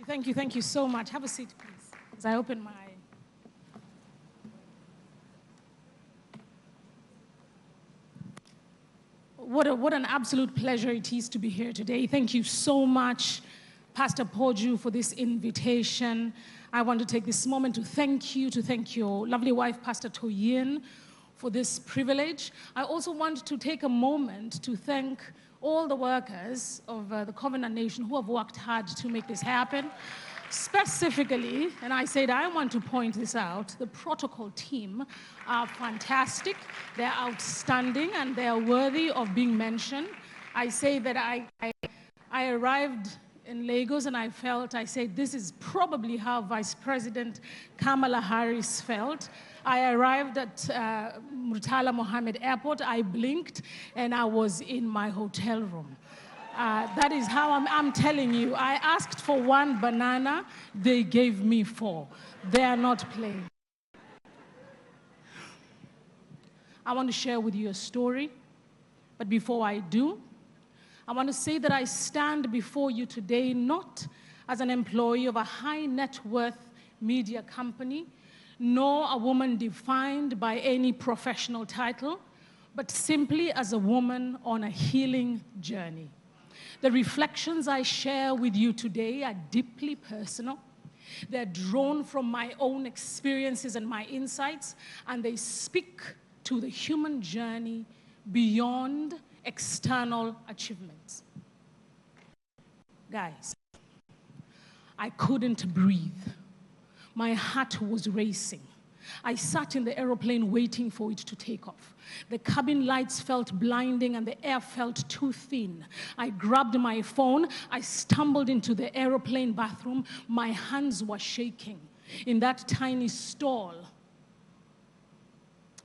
Thank you so much. Have a seat, please, as I open my... What an absolute pleasure it is to be here today. Thank you so much, Pastor Poju, for this invitation. I want to take this moment to thank your lovely wife, Pastor Toyin, for this privilege. I also want to take a moment to thank all the workers of the Covenant Nation who have worked hard to make this happen. Specifically, and I said I want to point this out, the protocol team are fantastic, they're outstanding, and they're worthy of being mentioned. I say that I arrived in Lagos and I said this is probably how Vice President Kamala Harris felt. I arrived at Murtala Mohammed Airport, I blinked, and I was in my hotel room. That is how I'm telling you. I asked for 1 banana, they gave me 4. They are not playing. I want to share with you a story, but before I do, I want to say that I stand before you today not as an employee of a high net worth media company, nor a woman defined by any professional title, but simply as a woman on a healing journey. The reflections I share with you today are deeply personal. They're drawn from my own experiences and my insights, and they speak to the human journey beyond external achievements. Guys, I couldn't breathe. My heart was racing. I sat in the aeroplane waiting for it to take off. The cabin lights felt blinding and the air felt too thin. I grabbed my phone. I stumbled into the aeroplane bathroom. My hands were shaking. In that tiny stall,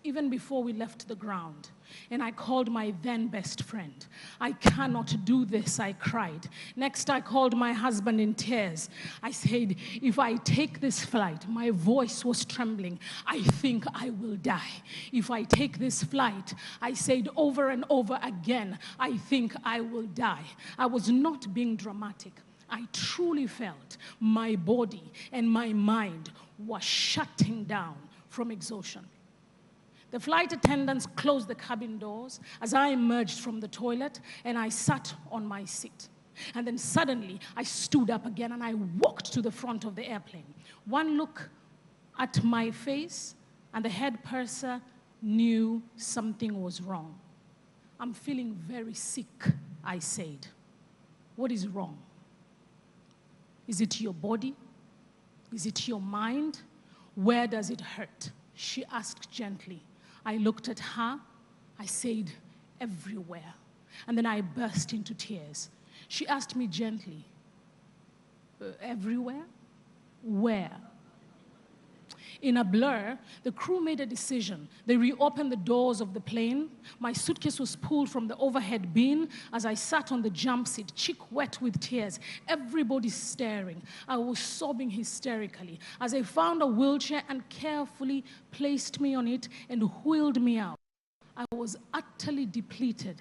even before we left the ground, and I called my then best friend. I cannot do this, I cried. Next, I called my husband in tears. I said, if I take this flight, my voice was trembling, I think I will die. If I take this flight, I said over and over again, I think I will die. I was not being dramatic. I truly felt my body and my mind were shutting down from exhaustion. The flight attendants closed the cabin doors as I emerged from the toilet, and I sat on my seat. And then suddenly, I stood up again and I walked to the front of the airplane. One look at my face, and the head purser knew something was wrong. I'm feeling very sick, I said. What is wrong? Is it your body? Is it your mind? Where does it hurt? She asked gently. I looked at her, I said, everywhere. And then I burst into tears. She asked me gently, everywhere? Where? In a blur, the crew made a decision. They reopened the doors of the plane. My suitcase was pulled from the overhead bin as I sat on the jump seat, cheek wet with tears. Everybody staring. I was sobbing hysterically as I found a wheelchair and carefully placed me on it and wheeled me out. I was utterly depleted,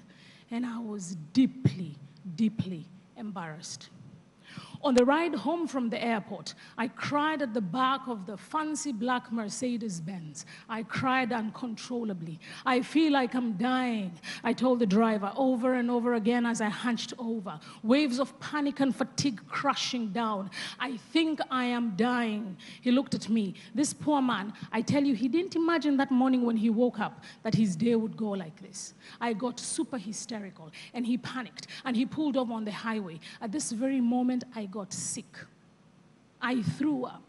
and I was deeply, deeply embarrassed. On the ride home from the airport, I cried at the back of the fancy black Mercedes-Benz. I cried uncontrollably. I feel like I'm dying, I told the driver over and over again as I hunched over. Waves of panic and fatigue crashing down. I think I am dying. He looked at me. This poor man, I tell you, he didn't imagine that morning when he woke up that his day would go like this. I got super hysterical, and he panicked, and he pulled over on the highway. At this very moment, I got sick. I threw up.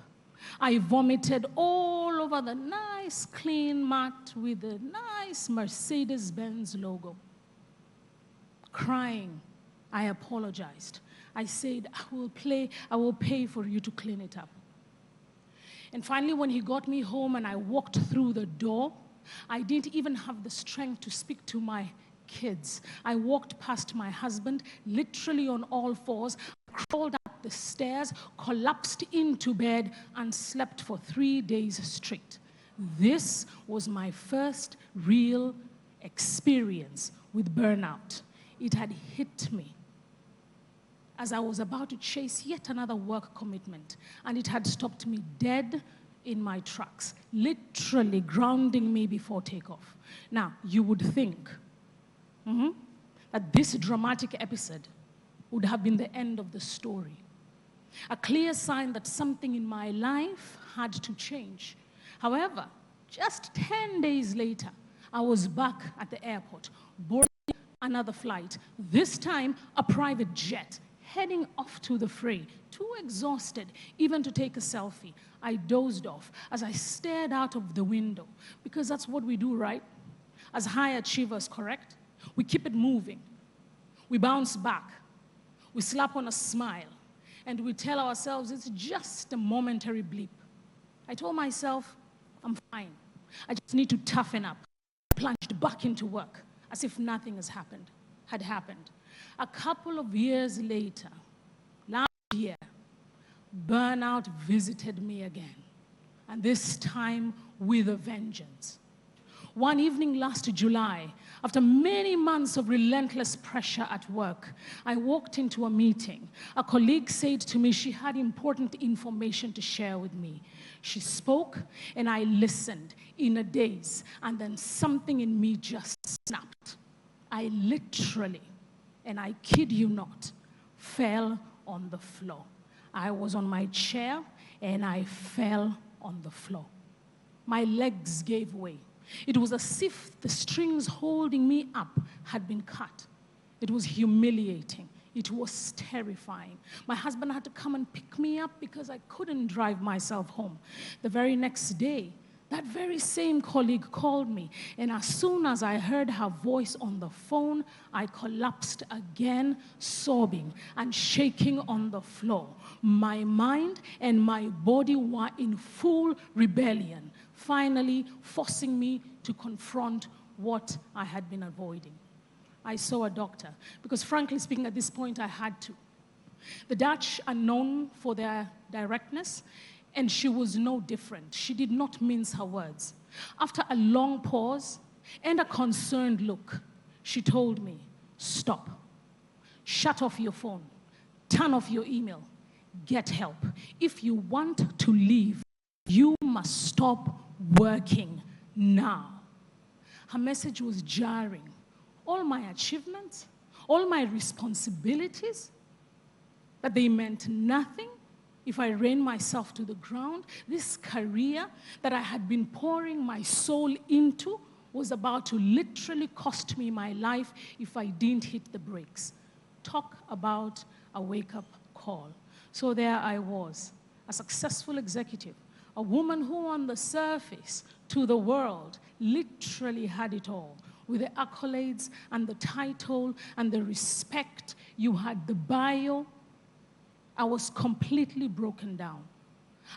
I vomited all over the nice clean mat with the nice Mercedes-Benz logo. Crying, I apologized. I said, I will pay for you to clean it up. And finally, when he got me home and I walked through the door, I didn't even have the strength to speak to my kids. I walked past my husband, literally on all fours, crawled up the stairs, collapsed into bed, and slept for 3 days straight. This was my first real experience with burnout. It had hit me as I was about to chase yet another work commitment, and it had stopped me dead in my tracks, literally grounding me before takeoff. Now, you would think that this dramatic episode would have been the end of the story, a clear sign that something in my life had to change. However, just 10 days later, I was back at the airport, boarding another flight, this time a private jet, heading off to the fray, too exhausted even to take a selfie. I dozed off as I stared out of the window, because that's what we do, right? As high achievers, correct? We keep it moving. We bounce back. We slap on a smile, and we tell ourselves it's just a momentary blip. I told myself, I'm fine. I just need to toughen up. I plunged back into work as if nothing had happened. A couple of years later, last year, burnout visited me again, and this time with a vengeance. One evening last July, after many months of relentless pressure at work, I walked into a meeting. A colleague said to me she had important information to share with me. She spoke, and I listened in a daze, and then something in me just snapped. I literally, and I kid you not, fell on the floor. I was on my chair, and I fell on the floor. My legs gave way. It was as if the strings holding me up had been cut. It was humiliating. It was terrifying. My husband had to come and pick me up because I couldn't drive myself home. The very next day, that very same colleague called me, and as soon as I heard her voice on the phone, I collapsed again, sobbing and shaking on the floor. My mind and my body were in full rebellion, finally forcing me to confront what I had been avoiding. I saw a doctor, because frankly speaking, at this point, I had to. The Dutch are known for their directness, and she was no different. She did not mince her words. After a long pause and a concerned look, she told me, stop. Shut off your phone. Turn off your email. Get help. If you want to leave, you must stop working now. Her message was jarring. All my achievements, all my responsibilities, that they meant nothing if I ran myself to the ground. This career that I had been pouring my soul into was about to literally cost me my life if I didn't hit the brakes. Talk about a wake-up call. So there I was, a successful executive, a woman who on the surface to the world literally had it all, with the accolades and the title and the respect. You had the bio. I was completely broken down.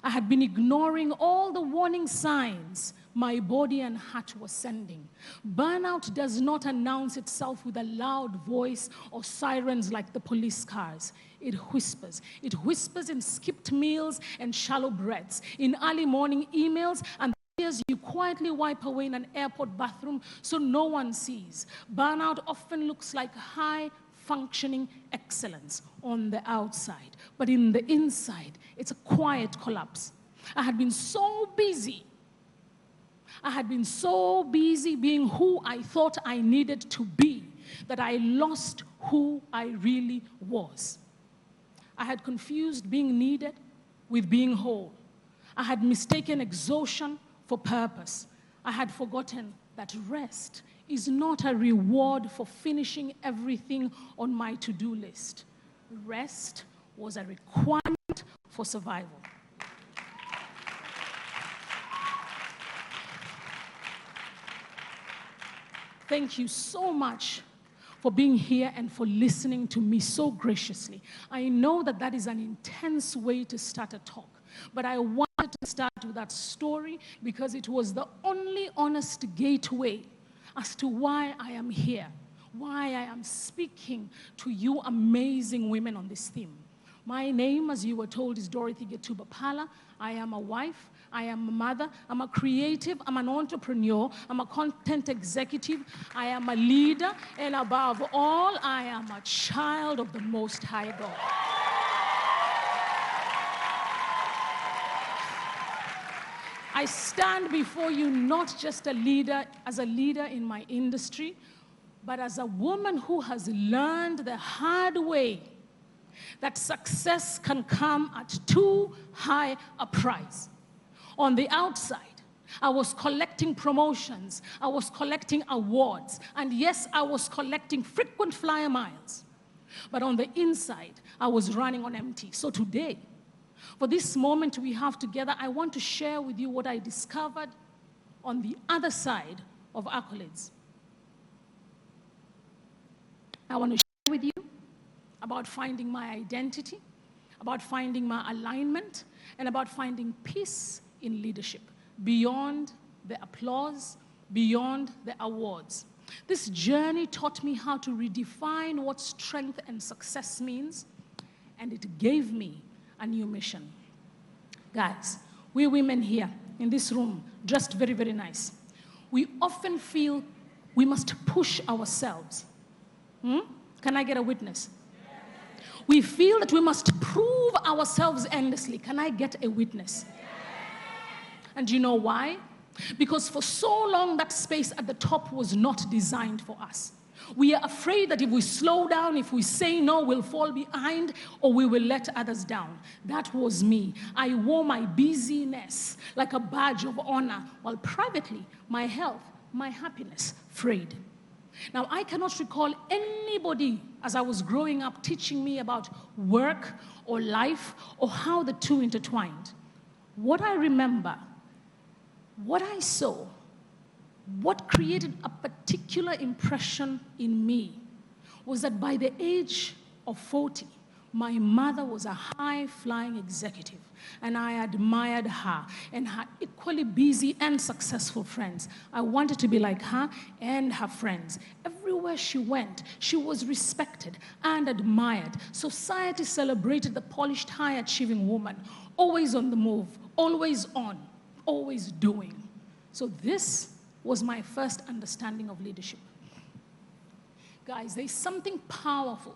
I had been ignoring all the warning signs my body and heart were sending. Burnout does not announce itself with a loud voice or sirens like the police cars. It whispers. It whispers in skipped meals and shallow breaths, in early morning emails and tears you quietly wipe away in an airport bathroom so no one sees. Burnout often looks like high-functioning excellence on the outside, but in the inside, it's a quiet collapse. I had been so busy being who I thought I needed to be that I lost who I really was. I had confused being needed with being whole. I had mistaken exhaustion for purpose. I had forgotten that rest is not a reward for finishing everything on my to-do list. Rest was a requirement for survival. Thank you so much for being here and for listening to me so graciously. I know that that is an intense way to start a talk, but I wanted to start with that story because it was the only honest gateway as to why I am here, why I am speaking to you amazing women on this theme. My name, as you were told, is Dorothy Gbettuba. I am a wife, I am a mother, I'm a creative, I'm an entrepreneur, I'm a content executive, I am a leader, and above all, I am a child of the Most High God. I stand before you not just as a leader in my industry, but as a woman who has learned the hard way that success can come at too high a price. On the outside, I was collecting promotions, I was collecting awards, and yes, I was collecting frequent flyer miles. But on the inside, I was running on empty. So today, for this moment we have together, I want to share with you what I discovered on the other side of accolades. I want to share with you about finding my identity, about finding my alignment, and about finding peace in leadership, beyond the applause, beyond the awards. This journey taught me how to redefine what strength and success means, and it gave me a new mission. Guys, we women here in this room, dressed very, very nice, we often feel we must push ourselves. Can I get a witness? We feel that we must prove ourselves endlessly. Can I get a witness? And you know why? Because for so long, that space at the top was not designed for us. We are afraid that if we slow down, if we say no, we'll fall behind or we will let others down. That was me. I wore my busyness like a badge of honor, while privately, my health, my happiness frayed. Now, I cannot recall anybody as I was growing up teaching me about work or life or how the two intertwined. What I remember, what I saw, what created a particular impression in me was that by the age of 40, my mother was a high-flying executive, and I admired her and her equally busy and successful friends. I wanted to be like her and her friends. Everywhere she went, she was respected and admired. Society celebrated the polished, high-achieving woman, always on the move, always on, always doing. So this was my first understanding of leadership. Guys, there's something powerful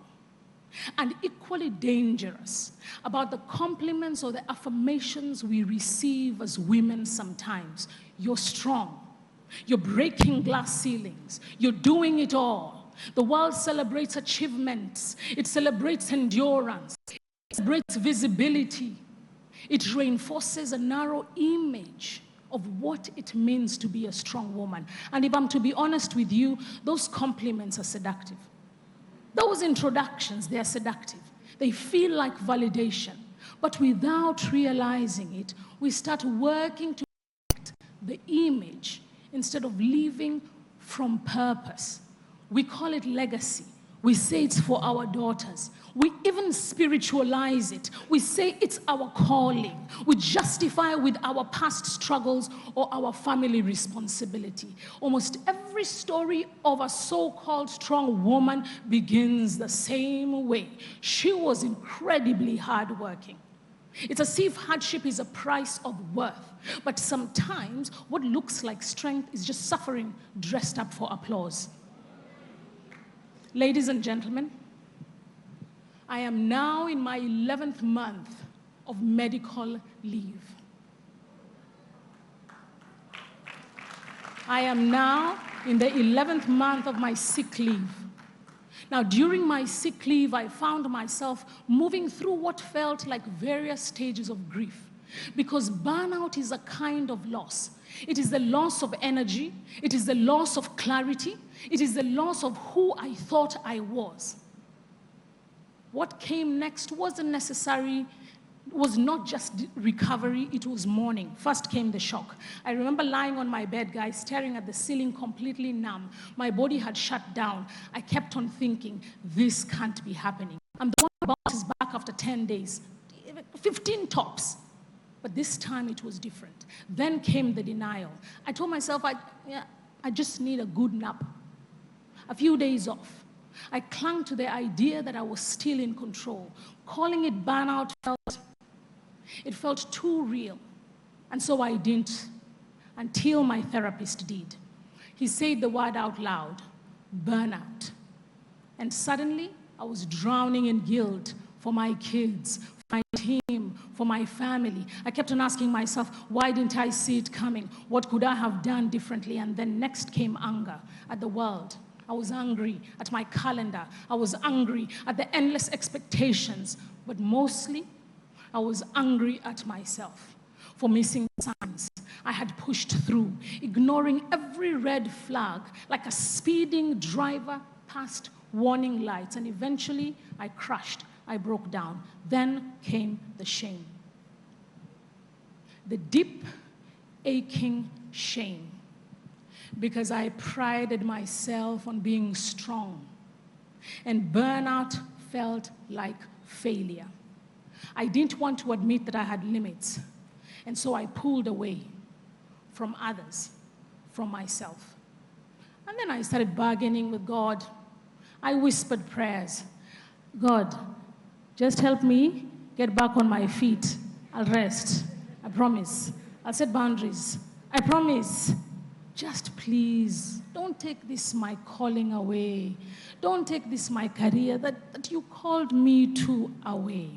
and equally dangerous about the compliments or the affirmations we receive as women sometimes. You're strong. You're breaking glass ceilings. You're doing it all. The world celebrates achievements. It celebrates endurance. It celebrates visibility. It reinforces a narrow image of what it means to be a strong woman. And if I'm to be honest with you, those compliments are seductive. Those introductions, they are seductive. They feel like validation. But without realizing it, we start working to protect the image instead of living from purpose. We call it legacy. We say it's for our daughters. We even spiritualize it. We say it's our calling. We justify with our past struggles or our family responsibility. Almost every story of a so-called strong woman begins the same way. She was incredibly hardworking. It's as if hardship is a price of worth. But sometimes what looks like strength is just suffering dressed up for applause. Ladies and gentlemen, I am now in my 11th month of medical leave. I am now in the 11th month of my sick leave. Now, during my sick leave, I found myself moving through what felt like various stages of grief, because burnout is a kind of loss. It is the loss of energy. It is the loss of clarity. It is the loss of who I thought I was. What came next wasn't necessary, was not just recovery, it was mourning. First came the shock. I remember lying on my bed, guys, staring at the ceiling, completely numb. My body had shut down. I kept on thinking, this can't be happening. I'm the one who bounces back after 10 days, 15 tops. But this time it was different. Then came the denial. I told myself, I just need a good nap, a few days off. I clung to the idea that I was still in control. Calling it burnout felt too real. And so I didn't, until my therapist did. He said the word out loud, burnout. And suddenly I was drowning in guilt for my kids, for my team, for my family. I kept on asking myself, why didn't I see it coming? What could I have done differently? And then next came anger at the world. I was angry at my calendar. I was angry at the endless expectations. But mostly, I was angry at myself for missing signs. I had pushed through, ignoring every red flag like a speeding driver past warning lights. And eventually, I crashed. I broke down. Then came the shame. The deep, aching shame. Because I prided myself on being strong. And burnout felt like failure. I didn't want to admit that I had limits. And so I pulled away from others, from myself. And then I started bargaining with God. I whispered prayers. God, just help me get back on my feet. I'll rest. I promise. I'll set boundaries. I promise. Just please, don't take this my calling away. Don't take this my career that you called me to away.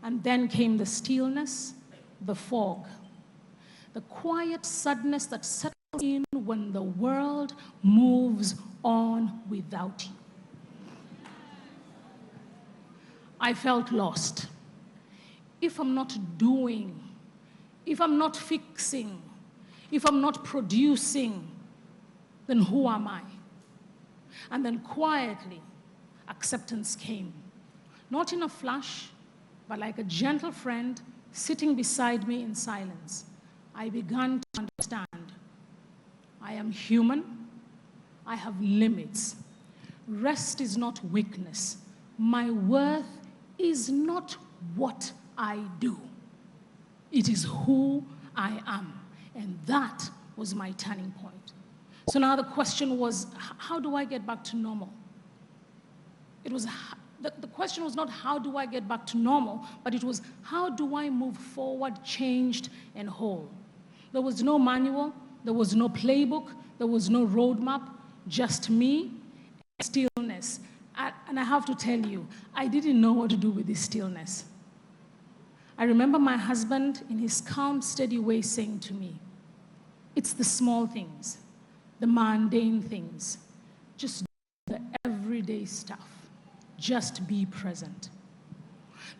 And then came the stillness, the fog, the quiet sadness that settles in when the world moves on without you. I felt lost. If I'm not doing, if I'm not fixing, if I'm not producing, then who am I? And then quietly, acceptance came. Not in a flash, but like a gentle friend sitting beside me in silence. I began to understand. I am human. I have limits. Rest is not weakness. My worth is not what I do. It is who I am. And that was my turning point. So now the question was, how do I get back to normal? It was, the question was not how do I get back to normal, but it was how do I move forward, changed and whole? There was no manual, there was no playbook, there was no roadmap, just me and stillness. And I have to tell you, I didn't know what to do with this stillness. I remember my husband in his calm, steady way saying to me, it's the small things, the mundane things. Just do the everyday stuff. Just be present.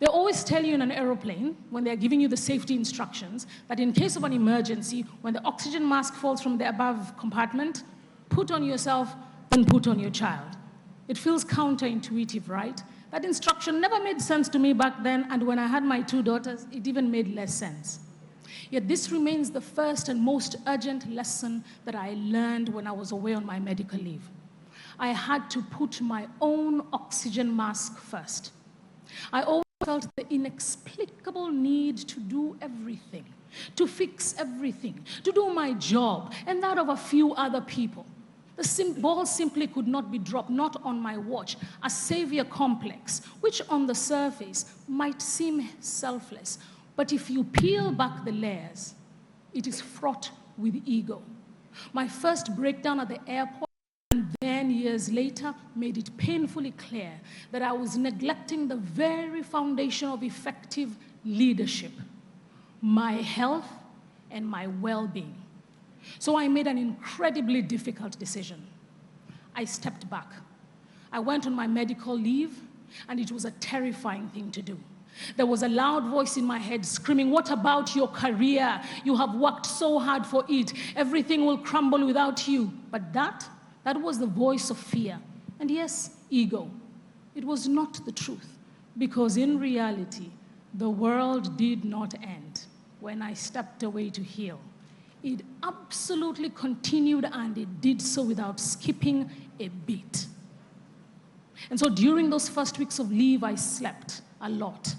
They always tell you in an aeroplane, when they're giving you the safety instructions, that in case of an emergency, when the oxygen mask falls from the above compartment, put on yourself, then put on your child. It feels counterintuitive, right? That instruction never made sense to me back then, and when I had my 2 daughters, it even made less sense. Yet this remains the first and most urgent lesson that I learned when I was away on my medical leave. I had to put my own oxygen mask first. I always felt the inexplicable need to do everything, to fix everything, to do my job, and that of a few other people. The ball simply could not be dropped, not on my watch, a savior complex, which on the surface might seem selfless. But if you peel back the layers, it is fraught with ego. My first breakdown at the airport and then years later made it painfully clear that I was neglecting the very foundation of effective leadership, my health and my well-being. So I made an incredibly difficult decision. I stepped back. I went on my medical leave, and it was a terrifying thing to do. There was a loud voice in my head screaming, "What about your career? You have worked so hard for it. Everything will crumble without you." But that was the voice of fear. And yes, ego. It was not the truth, because in reality, the world did not end when I stepped away to heal. It absolutely continued, and it did so without skipping a beat. And so during those first weeks of leave, I slept a lot,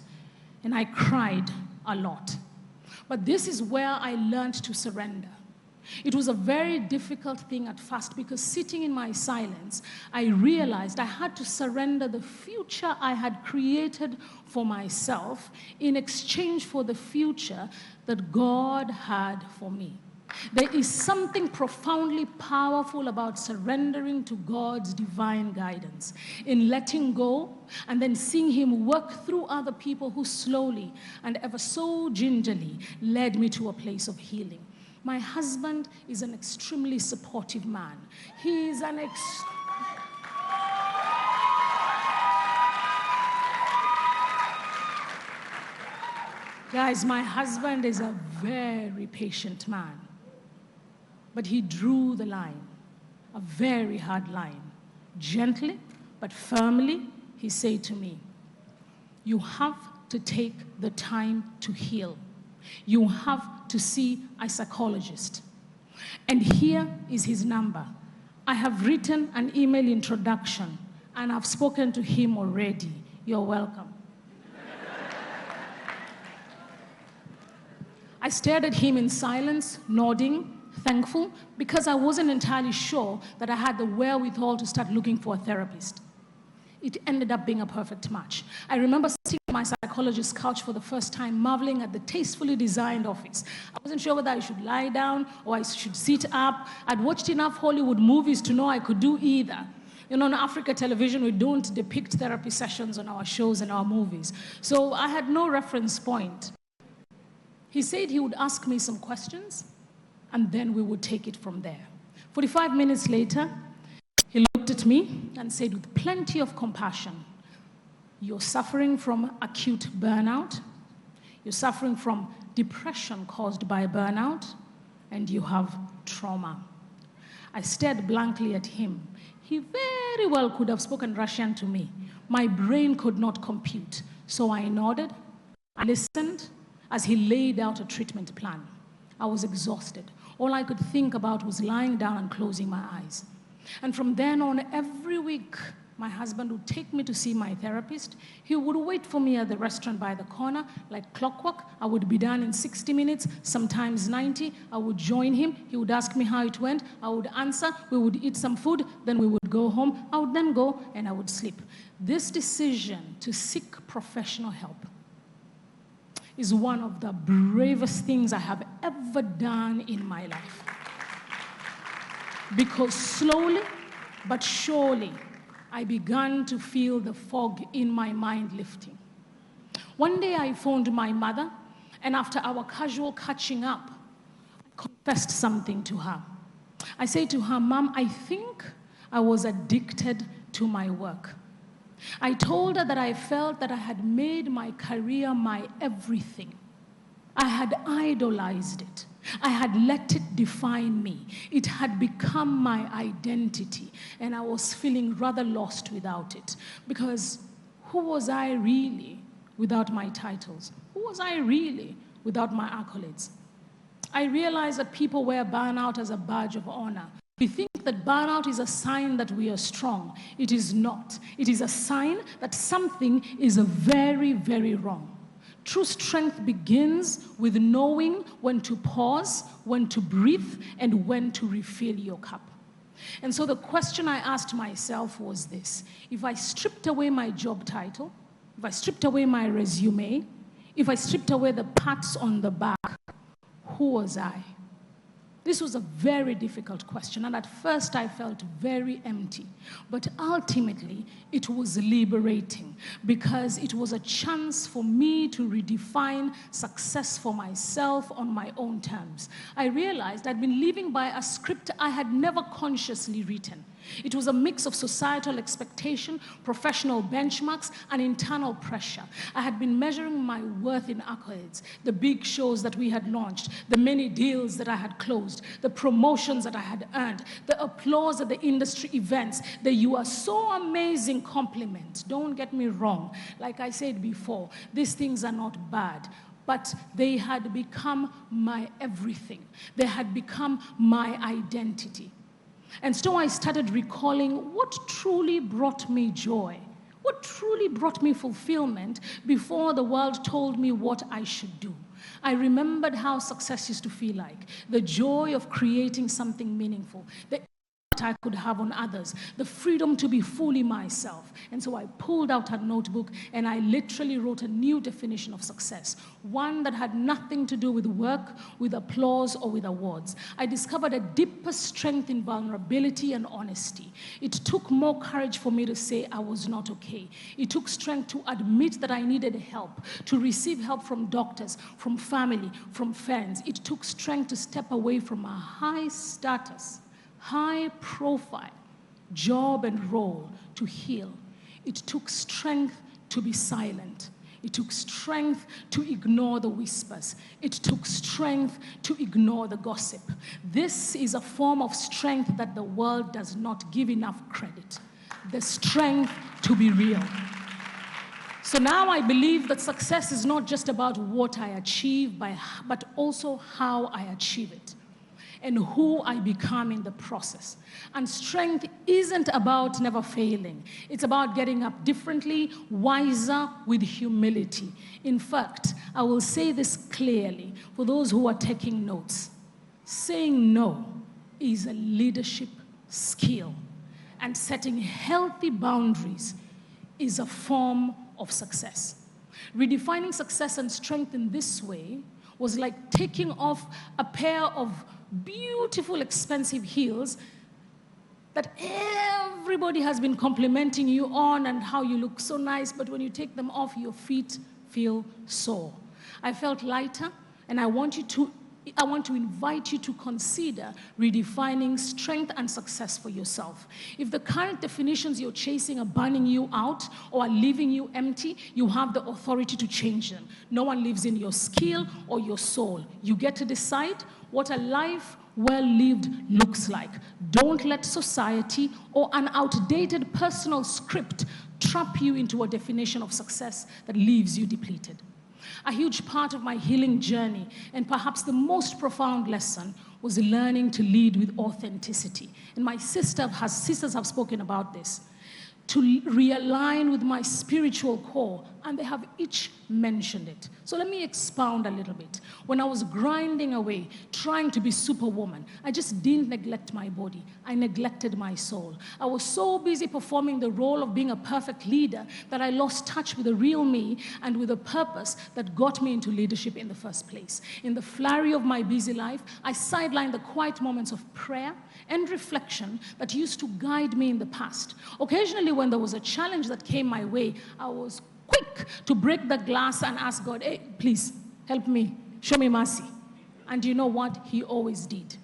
and I cried a lot. But this is where I learned to surrender. It was a very difficult thing at first, because sitting in my silence, I realized I had to surrender the future I had created for myself in exchange for the future that God had for me. There is something profoundly powerful about surrendering to God's divine guidance, in letting go and then seeing him work through other people who slowly and ever so gingerly led me to a place of healing. My husband is an extremely supportive man. He is an Guys, my husband is a very patient man. But he drew the line, a very hard line. Gently, but firmly, he said to me, you have to take the time to heal. You have to see a psychologist. And here is his number. I have written an email introduction, and I've spoken to him already. You're welcome. I stared at him in silence, nodding, thankful, because I wasn't entirely sure that I had the wherewithal to start looking for a therapist. It ended up being a perfect match. I remember sitting on my psychologist's couch for the first time, marveling at the tastefully designed office. I wasn't sure whether I should lie down or I should sit up. I'd watched enough Hollywood movies to know I could do either. You know, on Africa television, we don't depict therapy sessions on our shows and our movies. So I had no reference point. He said he would ask me some questions, and then we would take it from there. 45 minutes later, he looked at me and said with plenty of compassion, you're suffering from acute burnout, you're suffering from depression caused by burnout, and you have trauma. I stared blankly at him. He very well could have spoken Russian to me. My brain could not compute, so I nodded, I listened as he laid out a treatment plan. I was exhausted. All I could think about was lying down and closing my eyes. And from then on, every week, my husband would take me to see my therapist. He would wait for me at the restaurant by the corner, like clockwork. I would be done in 60 minutes, sometimes 90. I would join him. He would ask me how it went. I would answer. We would eat some food. Then we would go home. I would then go and I would sleep. This decision to seek professional help is one of the bravest things I have ever done in my life. Because slowly but surely, I began to feel the fog in my mind lifting. One day I phoned my mother, and after our casual catching up, I confessed something to her. I said to her, Mom, I think I was addicted to my work. I told her that I felt that I had made my career my everything. I had idolized it. I had let it define me. It had become my identity, and I was feeling rather lost without it. Because who was I really without my titles? Who was I really without my accolades? I realized that people wear burnout as a badge of honor. We think that burnout is a sign that we are strong. It is not. It is a sign that something is very, very wrong. True strength begins with knowing when to pause, when to breathe, and when to refill your cup. And so the question I asked myself was this: if I stripped away my job title, if I stripped away my resume, if I stripped away the pats on the back, who was I? This was a very difficult question, and at first I felt very empty. But ultimately, it was liberating because it was a chance for me to redefine success for myself on my own terms. I realized I'd been living by a script I had never consciously written. It was a mix of societal expectation, professional benchmarks, and internal pressure. I had been measuring my worth in accolades, the big shows that we had launched, the many deals that I had closed, the promotions that I had earned, the applause at the industry events, the "you are so amazing" compliment. Don't get me wrong. Like I said before, these things are not bad. But they had become my everything. They had become my identity. And so I started recalling what truly brought me joy, what truly brought me fulfillment before the world told me what I should do. I remembered how success used to feel like, the joy of creating something meaningful, the impact I could have on others, the freedom to be fully myself. And so I pulled out a notebook and I literally wrote a new definition of success, one that had nothing to do with work, with applause, or with awards. I discovered a deeper strength in vulnerability and honesty. It took more courage for me to say I was not okay. It took strength to admit that I needed help, to receive help from doctors, from family, from friends. It took strength to step away from a high status, high profile job and role to heal. It took strength to be silent. It took strength to ignore the whispers. It took strength to ignore the gossip. This is a form of strength that the world does not give enough credit. The strength to be real. So now I believe that success is not just about what I achieve, but also how I achieve it and who I become in the process. And strength isn't about never failing. It's about getting up differently, wiser, with humility. In fact, I will say this clearly for those who are taking notes. Saying no is a leadership skill, and setting healthy boundaries is a form of success. Redefining success and strength in this way was like taking off a pair of beautiful, expensive heels that everybody has been complimenting you on and how you look so nice, but when you take them off, your feet feel sore. I felt lighter, and I want to invite you to consider redefining strength and success for yourself. If the current definitions you're chasing are burning you out or are leaving you empty, you have the authority to change them. No one lives in your skill or your soul. You get to decide what a life well lived looks like. Don't let society or an outdated personal script trap you into a definition of success that leaves you depleted. A huge part of my healing journey, and perhaps the most profound lesson, was learning to lead with authenticity. And my sisters have spoken about this. To realign with my spiritual core, and they have each mentioned it. So let me expound a little bit. When I was grinding away, trying to be superwoman, I just didn't neglect my body. I neglected my soul. I was so busy performing the role of being a perfect leader that I lost touch with the real me and with the purpose that got me into leadership in the first place. In the flurry of my busy life, I sidelined the quiet moments of prayer and reflection that used to guide me in the past. Occasionally, when there was a challenge that came my way, I was quick to break the glass and ask God, hey, please, help me, show me mercy. And you know what? He always did.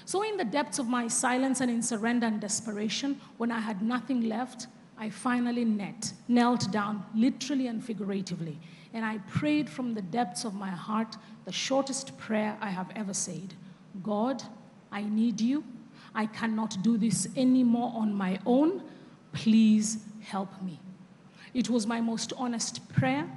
So in the depths of my silence and in surrender and desperation, when I had nothing left, I finally knelt down, literally and figuratively, and I prayed from the depths of my heart the shortest prayer I have ever said. God, I need you. I cannot do this anymore on my own. Please help me. It was my most honest prayer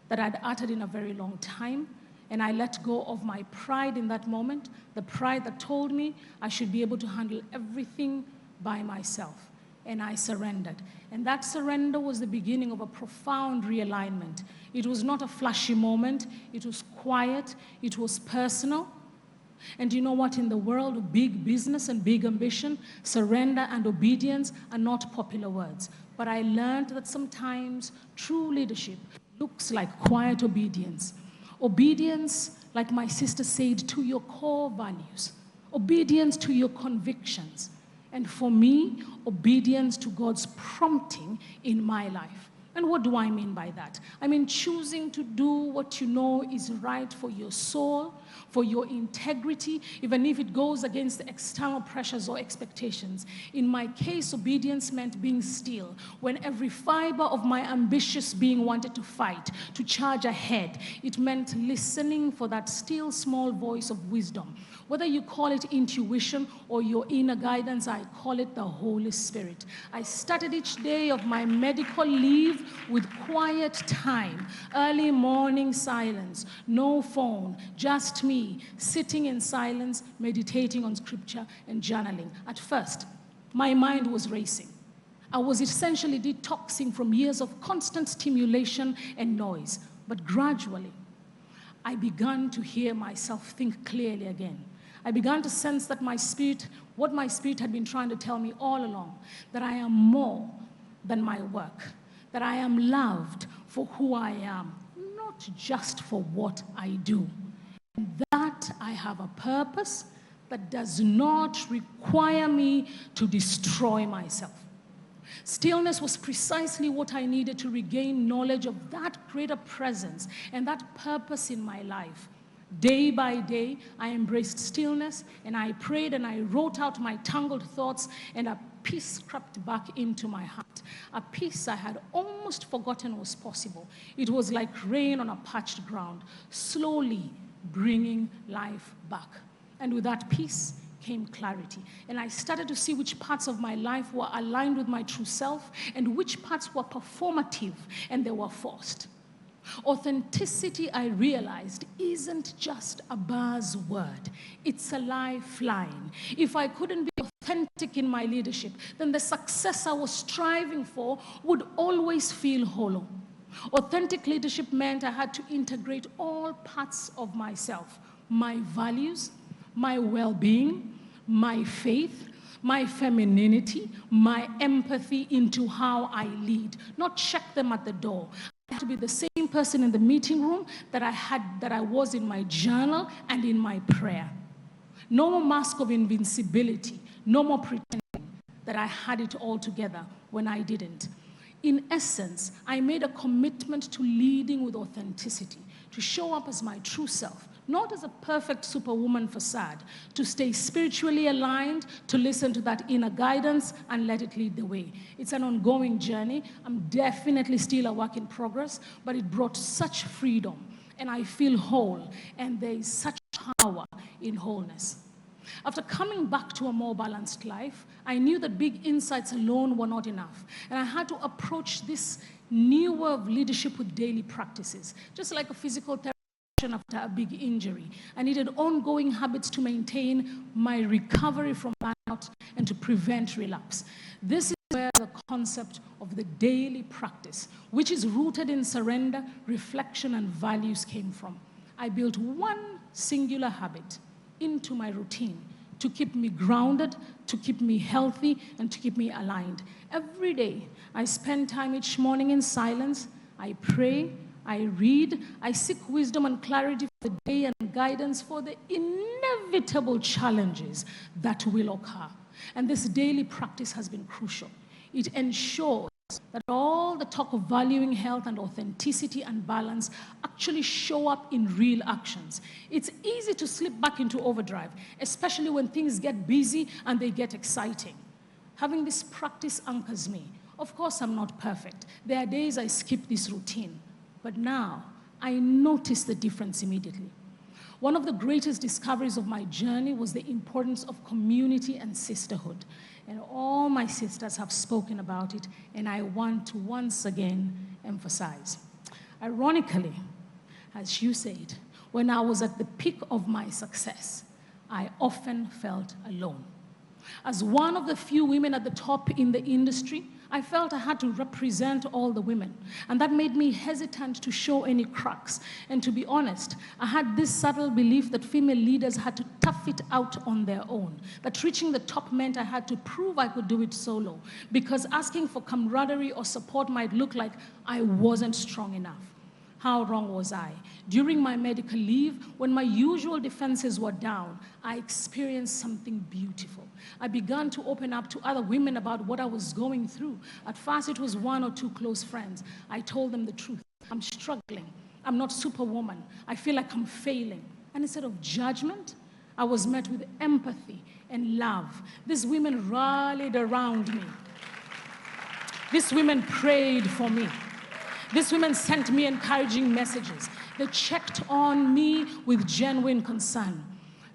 that I'd uttered in a very long time, and I let go of my pride in that moment, the pride that told me I should be able to handle everything by myself, and I surrendered. And that surrender was the beginning of a profound realignment. It was not a flashy moment. It was quiet. It was personal. And you know what? In the world of big business and big ambition, surrender and obedience are not popular words. But I learned that sometimes true leadership looks like quiet obedience. Obedience, like my sister said, to your core values. Obedience to your convictions. And for me, obedience to God's prompting in my life. And what do I mean by that? I mean choosing to do what you know is right for your soul, for your integrity, even if it goes against the external pressures or expectations. In my case, obedience meant being still when every fiber of my ambitious being wanted to fight, to charge ahead. It meant listening for that still small voice of wisdom. Whether you call it intuition or your inner guidance, I call it the Holy Spirit. I started each day of my medical leave with quiet time, early morning silence, no phone, just me, sitting in silence, meditating on scripture and journaling. At first, my mind was racing. I was essentially detoxing from years of constant stimulation and noise. But gradually, I began to hear myself think clearly again. I began to sense that what my spirit had been trying to tell me all along, that I am more than my work, that I am loved for who I am, not just for what I do. And that I have a purpose that does not require me to destroy myself. Stillness was precisely what I needed to regain knowledge of that greater presence and that purpose in my life. Day by day, I embraced stillness, and I prayed and I wrote out my tangled thoughts, and a peace crept back into my heart. A peace I had almost forgotten was possible. It was like rain on a parched ground, slowly bringing life back. And with that peace came clarity. And I started to see which parts of my life were aligned with my true self and which parts were performative and they were forced. Authenticity, I realized, isn't just a buzzword. It's a lifeline. If I couldn't be authentic in my leadership, then the success I was striving for would always feel hollow. Authentic leadership meant I had to integrate all parts of myself, my values, my well-being, my faith, my femininity, my empathy into how I lead, not check them at the door. I had to be the same person in the meeting room that I was in my journal and in my prayer. No more mask of invincibility, no more pretending that I had it all together when I didn't. In essence, I made a commitment to leading with authenticity, to show up as my true self, not as a perfect superwoman facade, to stay spiritually aligned, to listen to that inner guidance and let it lead the way. It's an ongoing journey. I'm definitely still a work in progress, but it brought such freedom, and I feel whole, and there is such power in wholeness. After coming back to a more balanced life, I knew that big insights alone were not enough, and I had to approach this new way of leadership with daily practices, just like a physical therapy after a big injury. I needed ongoing habits to maintain my recovery from burnout and to prevent relapse. This is where the concept of the daily practice, which is rooted in surrender, reflection, and values came from. I built one singular habit into my routine to keep me grounded, to keep me healthy, and to keep me aligned. Every day, I spend time each morning in silence. I pray, I read, I seek wisdom and clarity for the day and guidance for the inevitable challenges that will occur. And this daily practice has been crucial. It ensures that all the talk of valuing health and authenticity and balance actually show up in real actions. It's easy to slip back into overdrive, especially when things get busy and they get exciting. Having this practice anchors me. Of course, I'm not perfect. There are days I skip this routine. But now, I notice the difference immediately. One of the greatest discoveries of my journey was the importance of community and sisterhood. And all my sisters have spoken about it, and I want to once again emphasize. Ironically, as you said, when I was at the peak of my success, I often felt alone. As one of the few women at the top in the industry, I felt I had to represent all the women, and that made me hesitant to show any cracks. And to be honest, I had this subtle belief that female leaders had to tough it out on their own, that reaching the top meant I had to prove I could do it solo, because asking for camaraderie or support might look like I wasn't strong enough. How wrong was I? During my medical leave, when my usual defenses were down, I experienced something beautiful. I began to open up to other women about what I was going through. At first, it was one or two close friends. I told them the truth. I'm struggling. I'm not superwoman. I feel like I'm failing. And instead of judgment, I was met with empathy and love. These women rallied around me. These women prayed for me. These women sent me encouraging messages. They checked on me with genuine concern.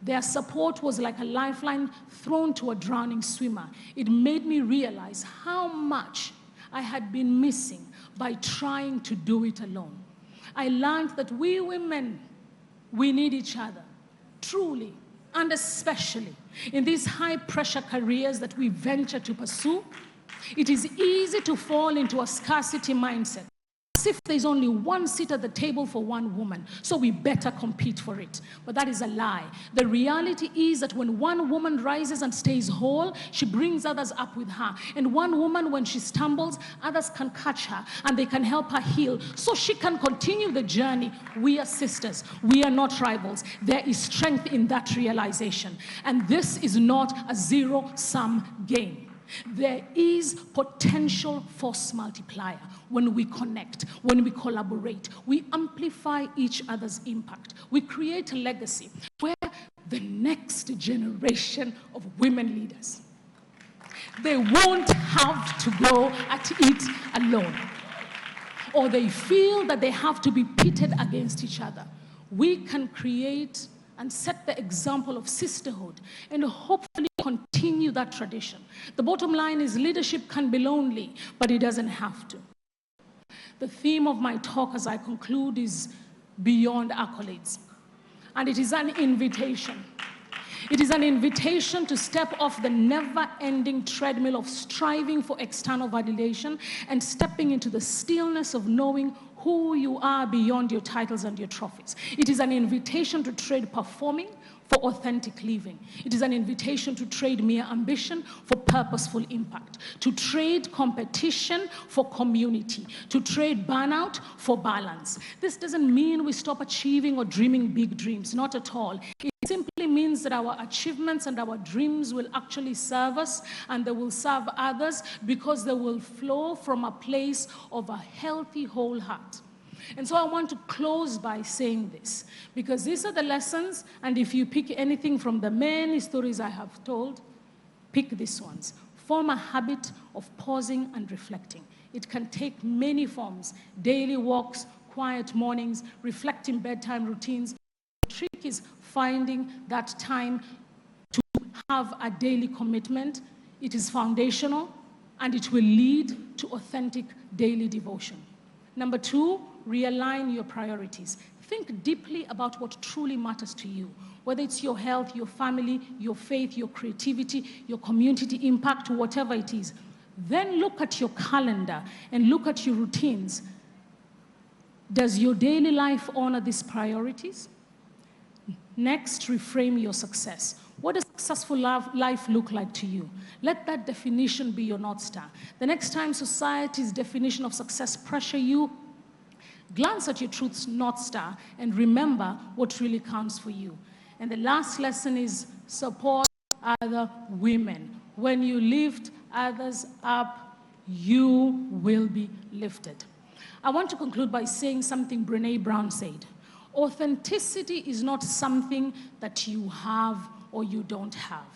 Their support was like a lifeline thrown to a drowning swimmer. It made me realize how much I had been missing by trying to do it alone. I learned that we women, we need each other, truly, and especially in these high-pressure careers that we venture to pursue. It is easy to fall into a scarcity mindset. as if there's only one seat at the table for one woman, so we better compete for it. But that is a lie. The reality is that when one woman rises and stays whole, she brings others up with her. And one woman, when she stumbles, others can catch her and they can help her heal so she can continue the journey. We are sisters. We are not rivals. There is strength in that realization. And this is not a zero-sum game. There is potential force multiplier when we connect, when we collaborate. We amplify each other's impact. We create a legacy where the next generation of women leaders, they won't have to go at it alone, or they feel that they have to be pitted against each other. We can create and set the example of sisterhood and hopefully continue that tradition. The bottom line is leadership can be lonely, but it doesn't have to. The theme of my talk as I conclude is beyond accolades. And it is an invitation. It is an invitation to step off the never-ending treadmill of striving for external validation and stepping into the stillness of knowing who you are beyond your titles and your trophies. It is an invitation to trade performing for authentic living. It is an invitation to trade mere ambition for purposeful impact, to trade competition for community, to trade burnout for balance. This doesn't mean we stop achieving or dreaming big dreams, not at all. It simply means that our achievements and our dreams will actually serve us and they will serve others because they will flow from a place of a healthy whole heart. And so I want to close by saying this, because these are the lessons, and if you pick anything from the many stories I have told, pick these ones. Form a habit of pausing and reflecting. It can take many forms: daily walks, quiet mornings, reflecting bedtime routines. The trick is finding that time to have a daily commitment. It is foundational, and it will lead to authentic daily devotion. Number 2, realign your priorities. Think deeply about what truly matters to you, whether it's your health, your family, your faith, your creativity, your community impact, whatever it is. Then look at your calendar and look at your routines. Does your daily life honor these priorities? Next, reframe your success. What does successful life look like to you? Let that definition be your North Star. The next time society's definition of success pressure you, glance at your truth's North Star and remember what really counts for you. And the last lesson is support other women. When you lift others up, you will be lifted. I want to conclude by saying something Brené Brown said. Authenticity is not something that you have or you don't have.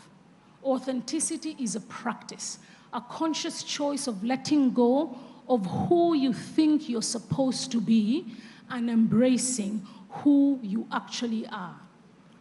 Authenticity is a practice, a conscious choice of letting go of who you think you're supposed to be and embracing who you actually are.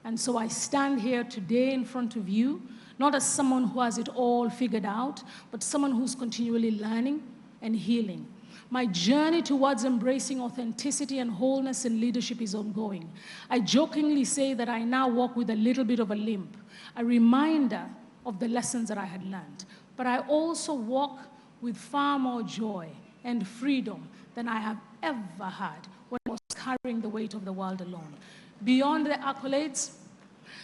And so I stand here today in front of you, not as someone who has it all figured out, but someone who's continually learning and healing. My journey towards embracing authenticity and wholeness in leadership is ongoing. I jokingly say that I now walk with a little bit of a limp, a reminder of the lessons that I had learned. But I also walk with far more joy and freedom than I have ever had when I was carrying the weight of the world alone. Beyond the accolades,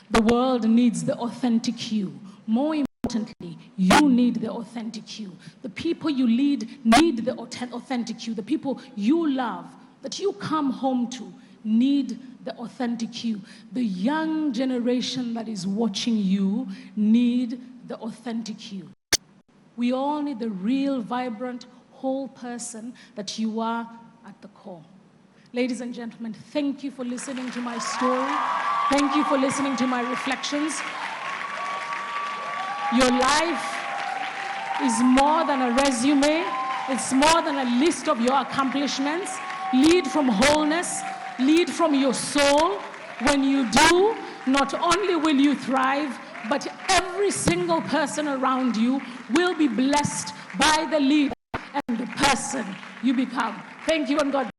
the world needs the authentic you. More importantly, you need the authentic you. The people you lead need the authentic you. The people you love, that you come home to, need the authentic you. The young generation that is watching you need the authentic you. We all need the real, vibrant, whole person that you are at the core. Ladies and gentlemen, thank you for listening to my story. Thank you for listening to my reflections. Your life is more than a resume. It's more than a list of your accomplishments. Lead from wholeness. Lead from your soul. When you do, not only will you thrive, but every single person around you will be blessed by the leader and the person you become. Thank you and God bless.